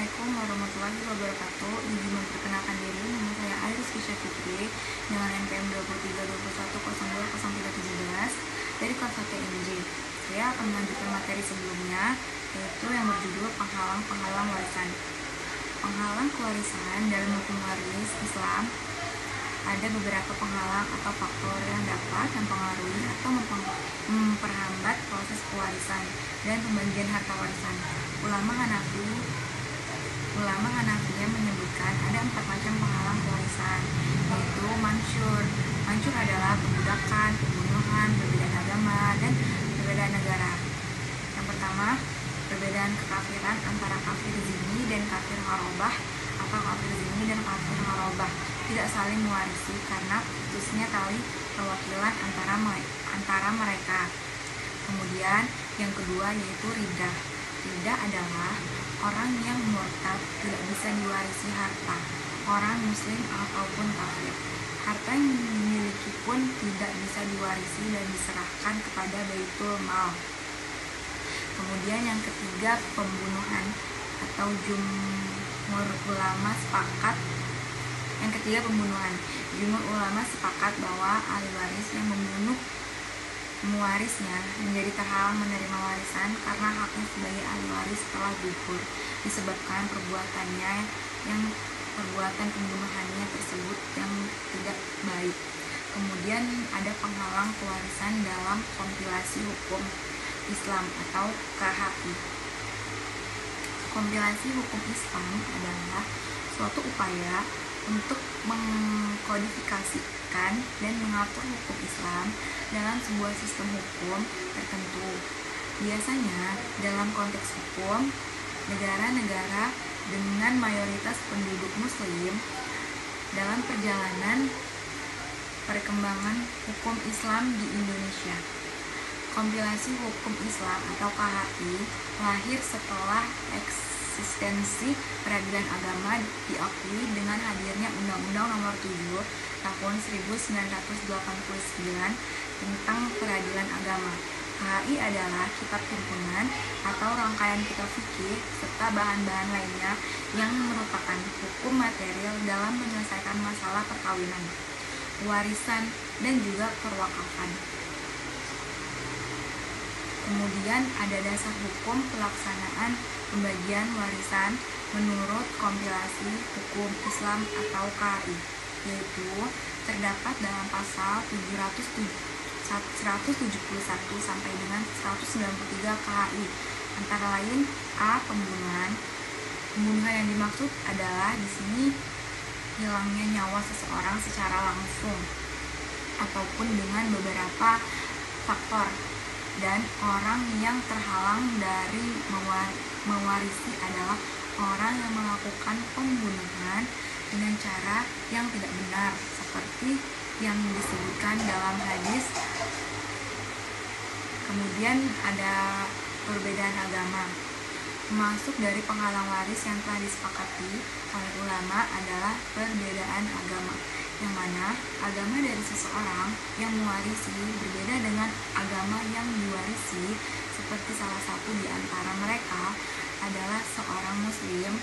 Assalamualaikum warahmatullahi wabarakatuh. Izin memperkenalkan diri, nama saya Iris Kisha Fitri dengan NPM 2321020317 dari kelas 1 IMJ. Saya akan melanjutkan materi sebelumnya, yaitu yang berjudul penghalang warisan. Penghalang kewarisan dalam hukum waris Islam ada beberapa penghalang atau faktor yang dapat mempengaruhi atau memperhambat proses pewarisan dan pembagian harta warisan. Ulama Hanafiya menyebutkan ada 4 macam penghalang kewarisan, yaitu mansur. Mansur adalah perbudakan, pembunuhan, perbedaan agama, dan perbedaan negara. Yang pertama, perbedaan kekafiran antara kafir zimmi dan kafir harobah, atau kafir zimmi dan kafir harobah tidak saling mewarisi karena putusnya tali perwakilan antara mereka. Kemudian yang kedua yaitu riddah. Riddah adalah orang yang murtad, tidak bisa diwarisi harta orang muslim ataupun kafir. Harta yang dimiliki pun tidak bisa diwarisi dan diserahkan kepada baitul mal. Kemudian yang ketiga pembunuhan, atau jumhur ulama sepakat. Yang ketiga pembunuhan. Jumhur ulama sepakat bahwa ahli waris yang membunuh mewarisnya menjadi terhalang menerima warisan karena haknya sebagai ahli waris telah gugur disebabkan perbuatan pembunuhannya tersebut yang tidak baik. Kemudian ada penghalang kewarisan dalam kompilasi hukum Islam atau KHI. Kompilasi hukum Islam adalah suatu upaya untuk mengkodifikasikan dan mengatur hukum Islam dalam sebuah sistem hukum tertentu. Biasanya dalam konteks hukum, negara-negara dengan mayoritas penduduk muslim dalam perjalanan perkembangan hukum Islam di Indonesia. Kompilasi hukum Islam atau KHI lahir setelah eksistensi peradilan agama diakui dengan hadirnya Undang-Undang Nomor 7 Tahun 1989 tentang peradilan agama. KHI adalah kitab himpunan atau rangkaian kitab fikih serta bahan-bahan lainnya yang merupakan hukum material dalam menyelesaikan masalah perkawinan, warisan, dan juga perwakafan. Kemudian ada dasar hukum pelaksanaan pembagian warisan menurut kompilasi hukum Islam atau KHI, yaitu terdapat dalam pasal 171 sampai dengan 193 KHI, antara lain A. Pembunuhan. Pembunuhan yang dimaksud adalah di sini hilangnya nyawa seseorang secara langsung ataupun dengan beberapa faktor. Dan orang yang terhalang dari mewarisi adalah orang yang melakukan pembunuhan dengan cara yang tidak benar, seperti yang disebutkan dalam hadis. Kemudian ada perbedaan agama. Masuk dari penghalang waris yang telah disepakati oleh ulama adalah perbedaan agama, yang mana agama dari seseorang yang mewarisi berbeda dengan agama yang diwarisi, seperti salah satu di antara mereka adalah seorang muslim,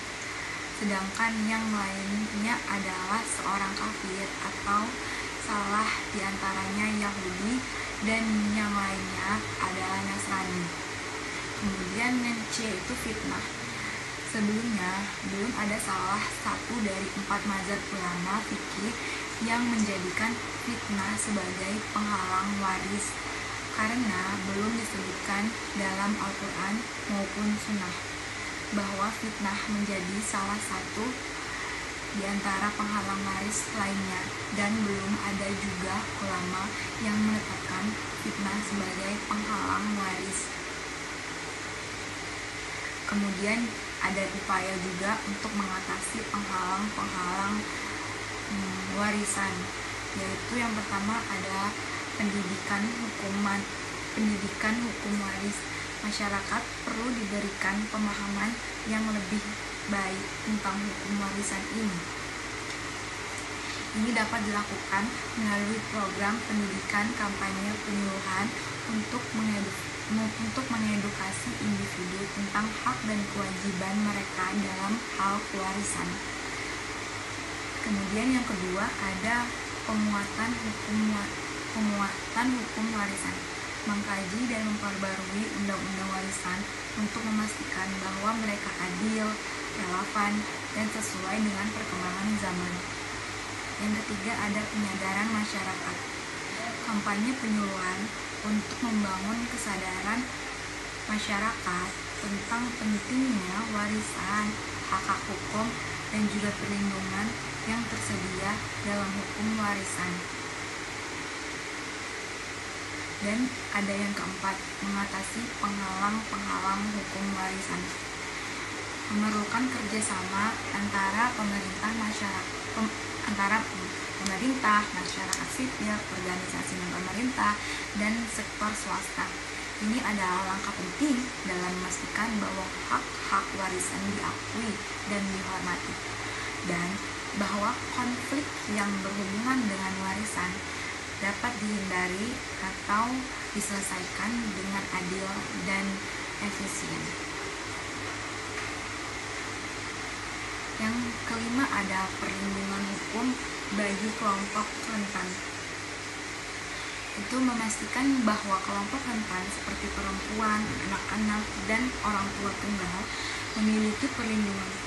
sedangkan yang lainnya adalah seorang kafir, atau salah di antaranya Yahudi dan yang lainnya adalah Nasrani. Kemudian yang C itu fitnah. Sebelumnya belum ada salah satu dari 4 mazhab ulama fikih yang menjadikan fitnah sebagai penghalang waris, karena belum disebutkan dalam Al-Quran maupun Sunnah bahwa fitnah menjadi salah satu di antara penghalang waris lainnya, dan belum ada juga ulama yang menetapkan fitnah sebagai penghalang waris. Kemudian ada upaya juga untuk mengatasi penghalang warisan, yaitu yang pertama ada pendidikan hukum waris. Masyarakat perlu diberikan pemahaman yang lebih baik tentang hukum warisan ini. Ini dapat dilakukan melalui program pendidikan, kampanye, penyuluhan untuk untuk mengedukasi individu tentang hak dan kewajiban mereka dalam hal pewarisan. Kemudian yang kedua ada penguatan hukum warisan, mengkaji dan memperbarui undang-undang warisan untuk memastikan bahwa mereka adil, relevan, dan sesuai dengan perkembangan zaman. Yang ketiga ada penyadaran masyarakat, kampanye penyuluhan untuk membangun kesadaran masyarakat tentang pentingnya warisan, hak-hak hukum, dan juga perlindungan yang tersedia dalam hukum warisan. Dan ada yang keempat, mengatasi penghalang-penghalang hukum warisan. Memerlukan kerjasama antara pemerintah, masyarakat sipil, organisasi non-pemerintah, dan sektor swasta. Ini adalah langkah penting dalam memastikan bahwa hak-hak warisan diakui dan dihormati, dan bahwa konflik yang berhubungan dengan warisan dapat dihindari atau diselesaikan dengan adil dan efisien. Yang kelima ada perlindungan hukum bagi kelompok rentan. Itu memastikan bahwa kelompok rentan seperti perempuan, anak-anak, dan orang tua tunggal memiliki perlindungan